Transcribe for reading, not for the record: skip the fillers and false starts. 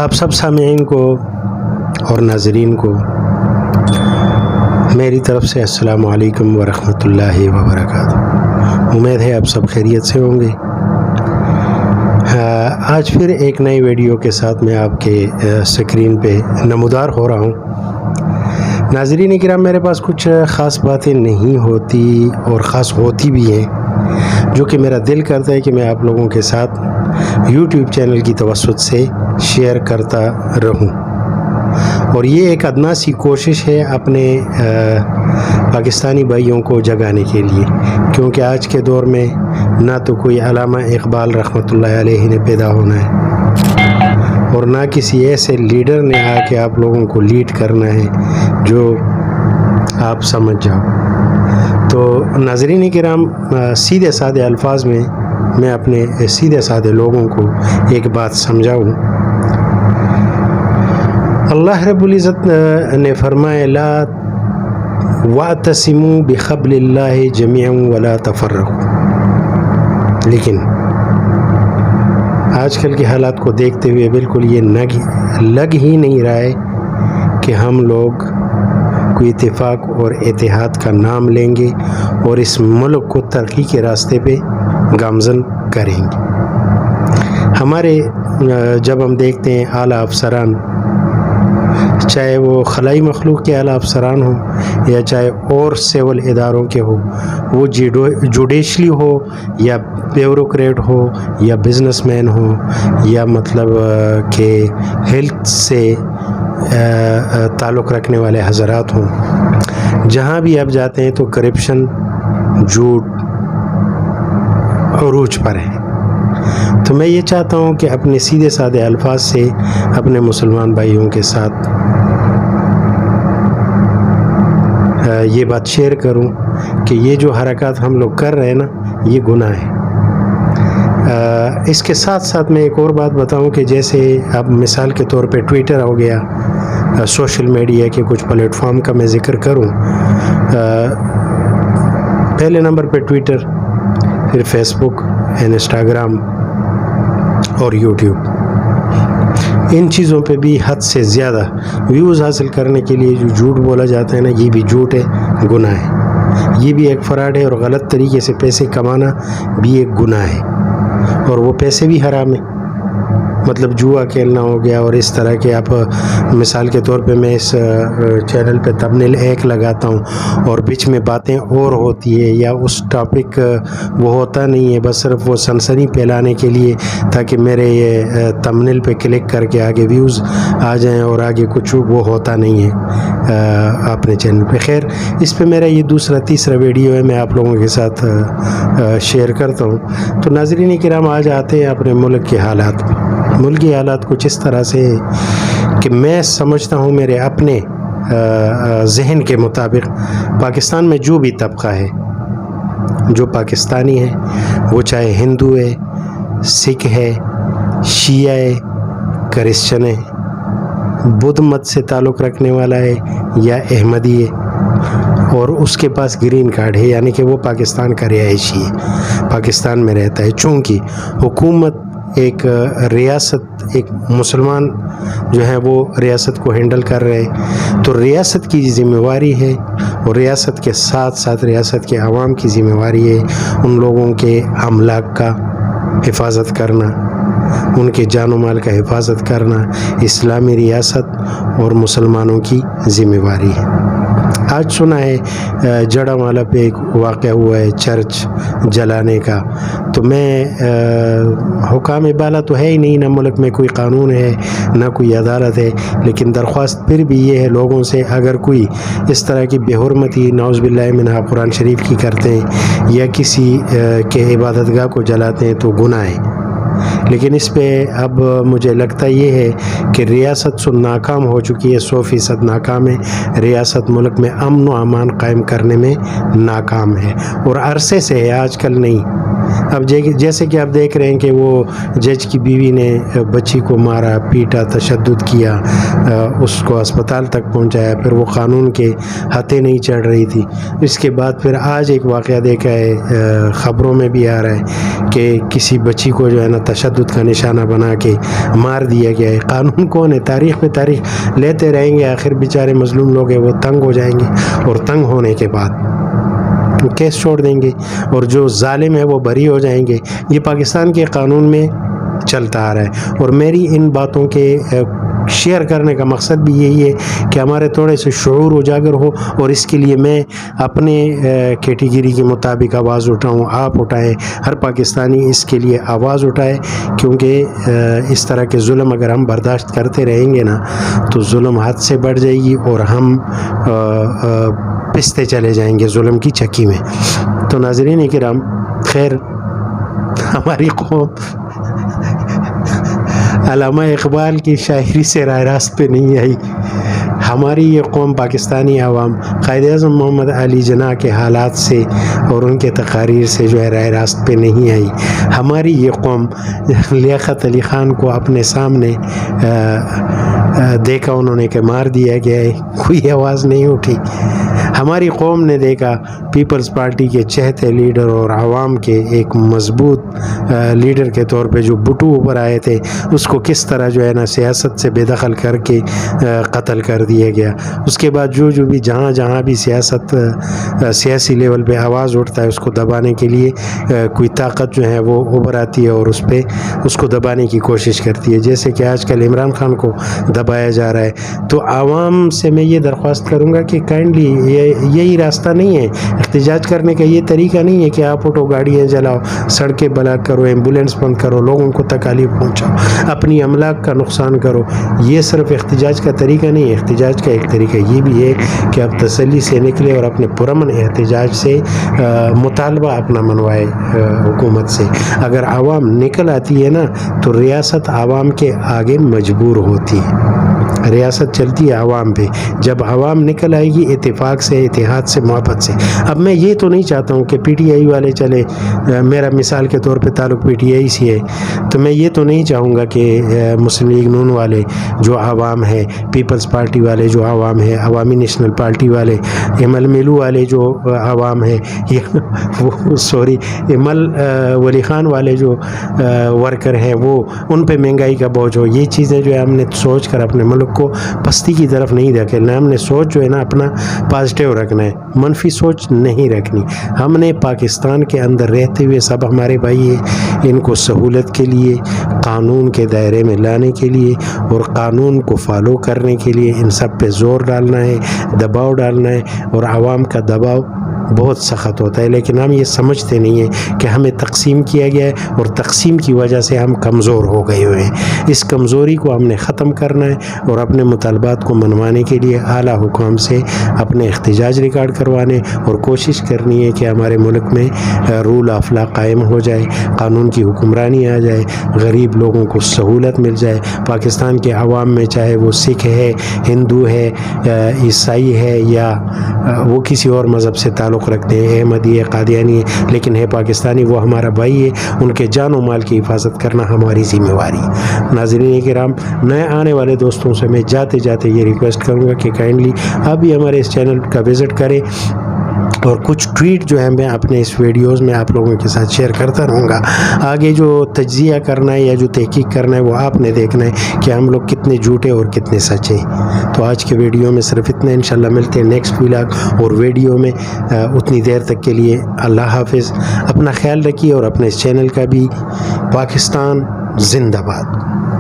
آپ سب سامعین کو اور ناظرین کو میری طرف سے السلام علیکم ورحمۃ اللہ وبرکاتہ۔ امید ہے آپ سب خیریت سے ہوں گے۔ آج پھر ایک نئی ویڈیو کے ساتھ میں آپ کے سکرین پہ نمودار ہو رہا ہوں۔ ناظرین کرام، میرے پاس کچھ خاص باتیں نہیں ہوتی اور خاص ہوتی بھی ہیں جو کہ میرا دل کرتا ہے کہ میں آپ لوگوں کے ساتھ یوٹیوب چینل کی توسط سے شیئر کرتا رہوں، اور یہ ایک ادنا سی کوشش ہے اپنے پاکستانی بھائیوں کو جگانے کے لیے، کیونکہ آج کے دور میں نہ تو کوئی علامہ اقبال رحمۃ اللہ علیہ نے پیدا ہونا ہے اور نہ کسی ایسے لیڈر نے آ کے آپ لوگوں کو لیڈ کرنا ہے جو آپ سمجھ جاؤ۔ تو ناظرین کرام، سیدھے سادے الفاظ میں میں اپنے سیدھے سادے لوگوں کو ایک بات سمجھاؤں۔ اللہ رب العزت نے فرمایا لا واعتصموا بحبل اللہ جميعا ولا تفرقوا، لیکن آج کل کے حالات کو دیکھتے ہوئے بالکل یہ لگ ہی نہیں رہا ہے کہ ہم لوگ کوئی اتفاق اور اتحاد کا نام لیں گے اور اس ملک کو ترقی کے راستے پہ گامزن کریں گے۔ ہمارے جب ہم دیکھتے ہیں اعلیٰ افسران، چاہے وہ خلائی مخلوق کے اعلیٰ افسران ہوں یا چاہے اور سول اداروں کے ہو، وہ جوڈیشلی ہو یا بیوروکریٹ ہو یا بزنس مین ہو یا مطلب کہ ہیلتھ سے تعلق رکھنے والے حضرات ہوں، جہاں بھی آپ جاتے ہیں تو کرپشن، جھوٹ عروج پر ہے۔ تو میں یہ چاہتا ہوں کہ اپنے سیدھے سادے الفاظ سے اپنے مسلمان بھائیوں کے ساتھ یہ بات شیئر کروں کہ یہ جو حرکات ہم لوگ کر رہے ہیں نا، یہ گناہ ہے۔ اس کے ساتھ ساتھ میں ایک اور بات بتاؤں کہ جیسے اب مثال کے طور پہ ٹویٹر ہو گیا، سوشل میڈیا کے کچھ پلیٹ فارم کا میں ذکر کروں، پہلے نمبر پہ ٹویٹر، پھر فیس بک، انسٹاگرام اور یوٹیوب۔ ان چیزوں پہ بھی حد سے زیادہ ویوز حاصل کرنے کے لیے جو جھوٹ بولا جاتا ہے نا، یہ بھی جھوٹ ہے، گناہ ہے۔ یہ بھی ایک فراڈ ہے، اور غلط طریقے سے پیسے کمانا بھی ایک گناہ ہے، اور وہ پیسے بھی حرام ہیں۔ مطلب جوا کھیلنا ہو گیا، اور اس طرح کے آپ مثال کے طور پہ میں اس چینل پہ تمبنیل ایک لگاتا ہوں اور بیچ میں باتیں اور ہوتی ہے یا اس ٹاپک وہ ہوتا نہیں ہے، بس صرف وہ سنسنی پھیلانے کے لیے تاکہ میرے یہ تمبنیل پہ کلک کر کے آگے ویوز آ جائیں، اور آگے کچھ وہ ہوتا نہیں ہے اپنے چینل پہ۔ خیر، اس پہ میرا یہ دوسرا تیسرا ویڈیو ہے، میں آپ لوگوں کے ساتھ شیئر کرتا ہوں۔ تو ناظرین کرام، آج آتے ہیں اپنے ملک کے حالات۔ ملکی حالات کچھ اس طرح سے کہ میں سمجھتا ہوں میرے اپنے ذہن کے مطابق پاکستان میں جو بھی طبقہ ہے، جو پاکستانی ہے، وہ چاہے ہندو ہے، سکھ ہے، شیعہ ہے، کرسچن ہے، بدھ مت سے تعلق رکھنے والا ہے یا احمدی ہے، اور اس کے پاس گرین کارڈ ہے، یعنی کہ وہ پاکستان کا رہائشی ہے، پاکستان میں رہتا ہے۔ چونکہ حکومت ایک ریاست، ایک مسلمان جو ہے وہ ریاست کو ہینڈل کر رہے، تو ریاست کی ذمہ داری ہے، اور ریاست کے ساتھ ساتھ ریاست کے عوام کی ذمہ داری ہے ان لوگوں کے املاک کا حفاظت کرنا، ان کے جان و مال کا حفاظت کرنا۔ اسلامی ریاست اور مسلمانوں کی ذمہ داری ہے۔ آج سنا ہے جڑا والا پہ ایک واقعہ ہوا ہے چرچ جلانے کا، تو میں حکام بالا تو ہے ہی نہیں، نہ ملک میں کوئی قانون ہے نہ کوئی عدالت ہے، لیکن درخواست پھر بھی یہ ہے لوگوں سے، اگر کوئی اس طرح کی بے حرمتی نعوذ باللہ منہا قرآن شریف کی کرتے ہیں یا کسی کے عبادت گاہ کو جلاتے ہیں تو گناہ ہے۔ لیکن اس پہ اب مجھے لگتا یہ ہے کہ ریاست سو ناکام ہو چکی ہے، 100% ناکام ہے۔ ریاست ملک میں امن و امان قائم کرنے میں ناکام ہے، اور عرصے سے ہے، آج کل نہیں۔ اب جیسے کہ آپ دیکھ رہے ہیں کہ وہ جج کی بیوی نے بچی کو مارا، پیٹا، تشدد کیا، اس کو اسپتال تک پہنچایا، پھر وہ قانون کے ہتھے نہیں چڑھ رہی تھی. اس کے بعد پھر آج ایک واقعہ دیکھا ہے، خبروں میں بھی آ رہا ہے کہ کسی بچی کو جو ہے نا تشدد کا نشانہ بنا کے مار دیا گیا ہے. قانون کون ہے؟ تاریخ میں تاریخ لیتے رہیں گے، آخر بیچارے مظلوم لوگ ہیں وہ تنگ ہو جائیں گے، اور تنگ ہونے کے بعد کیس چھوڑ دیں گے، اور جو ظالم ہے وہ بری ہو جائیں گے. یہ پاکستان کے قانون میں چلتا آ رہا ہے. اور میری ان باتوں کے شیئر کرنے کا مقصد بھی یہی ہے کہ ہمارے تھوڑے سے شعور اجاگر ہو، اور اس کے لیے میں اپنے کیٹیگری کے مطابق آواز اٹھاؤں، آپ اٹھائیں، ہر پاکستانی اس کے لیے آواز اٹھائے. کیونکہ اس طرح کے ظلم اگر ہم برداشت کرتے رہیں گے نا تو ظلم حد سے بڑھ جائے گی، اور ہم پستے چلے جائیں گے ظلم کی چکی میں. تو ناظرین کرام، خیر ہماری قوم علامہ اقبال کی شاعری سے راہ راست پہ نہیں آئی. ہماری یہ قوم پاکستانی عوام قائد اعظم محمد علی جناح کے حالات سے اور ان کے تقاریر سے جو ہے راہ راست پہ نہیں آئی. ہماری یہ قوم لیاقت علی خان کو اپنے سامنے دیکھا انہوں نے کہ مار دیا گیا ہے، کوئی آواز نہیں اٹھی. ہماری قوم نے دیکھا پیپلز پارٹی کے چہتے لیڈر اور عوام کے ایک مضبوط لیڈر کے طور پہ جو بٹو اوپر آئے تھے، اس کو کس طرح جو ہے نا سیاست سے بے دخل کر کے قتل کر دیا گیا. اس کے بعد جو بھی جہاں بھی سیاسی لیول پہ آواز اٹھتا ہے، اس کو دبانے کے لیے کوئی طاقت جو ہے وہ ابھر آتی ہے اور اس کو دبانے کی کوشش کرتی ہے. جیسے کہ آج کل عمران خان کو دبایا جا رہا ہے. تو عوام سے میں یہ درخواست کروں گا کہ کائنڈلی یہی راستہ نہیں ہے احتجاج کرنے کا، یہ طریقہ نہیں ہے کہ آپ اٹھو، گاڑیاں جلاؤ، سڑکیں بلاک کرو، ایمبولینس بند کرو، لوگوں کو تکالیف پہنچاؤ، اپنی املاک کا نقصان کرو. یہ صرف احتجاج کا طریقہ نہیں ہے. احتجاج کا ایک طریقہ یہ بھی ہے کہ آپ تسلی سے نکلے اور اپنے پرامن احتجاج سے مطالبہ اپنا منوائے حکومت سے. اگر عوام نکل آتی ہے نا تو ریاست عوام کے آگے مجبور ہوتی ہے. ریاست چلتی ہے عوام پہ. جب عوام نکل آئے گی اتفاق سے، اتحاد سے، محبت سے. اب میں یہ تو نہیں چاہتا ہوں کہ پی ٹی آئی والے چلے، میرا مثال کے طور پہ تعلق پی ٹی آئی سے ہے، تو میں یہ تو نہیں چاہوں گا کہ مسلم لیگ نون والے جو عوام ہے، پیپلز پارٹی والے جو عوام ہے، عوامی نیشنل پارٹی والے، ایمل میلو والے جو عوام ہے، ایمل ولی خان والے جو ورکر ہیں، وہ ان پہ مہنگائی کا بوجھ ہو. یہ چیزیں جو ہے ہم نے سوچ کر اپنے ملک کو پستی کی طرف نہیں دھکیلنا. ہم نے سوچ جو ہے نا اپنا پازیٹیو رکھنا ہے، منفی سوچ نہیں رکھنی. ہم نے پاکستان کے اندر رہتے ہوئے سب ہمارے بھائی ہیں، ان کو سہولت کے لیے، قانون کے دائرے میں لانے کے لیے اور قانون کو فالو کرنے کے لیے ان سب پہ زور ڈالنا ہے، دباؤ ڈالنا ہے. اور عوام کا دباؤ بہت سخت ہوتا ہے، لیکن ہم یہ سمجھتے نہیں ہیں کہ ہمیں تقسیم کیا گیا ہے اور تقسیم کی وجہ سے ہم کمزور ہو گئے ہوئے ہیں. اس کمزوری کو ہم نے ختم کرنا ہے اور اپنے مطالبات کو منوانے کے لیے اعلیٰ حکام سے اپنے احتجاج ریکارڈ کروانے اور کوشش کرنی ہے کہ ہمارے ملک میں رول آف لا قائم ہو جائے، قانون کی حکمرانی آ جائے، غریب لوگوں کو سہولت مل جائے. پاکستان کے عوام میں چاہے وہ سکھ ہے، ہندو ہے، عیسائی ہے یا وہ کسی اور مذہب سے تعلق رکھتے ہیں، احمدی ہے، قادیانی ہے، لیکن ہے پاکستانی، وہ ہمارا بھائی ہے. ان کے جان و مال کی حفاظت کرنا ہماری ذمہ واری. ناظرین کرام، نئے آنے والے دوستوں سے میں جاتے یہ ریکویسٹ کروں گا کہ کائنڈلی آپ بھی ہمارے اس چینل کا وزٹ کریں، اور کچھ ٹویٹ جو ہے میں اپنے اس ویڈیوز میں آپ لوگوں کے ساتھ شیئر کرتا رہوں گا. آگے جو تجزیہ کرنا ہے یا جو تحقیق کرنا ہے وہ آپ نے دیکھنا ہے کہ ہم لوگ کتنے جھوٹے اور کتنے سچے. تو آج کے ویڈیو میں صرف اتنا. انشاءاللہ ملتے ہیں نیکسٹ ولاگ اور ویڈیو میں. اتنی دیر تک کے لیے اللہ حافظ. اپنا خیال رکھیے اور اپنے اس چینل کا بھی. پاکستان زندہ باد.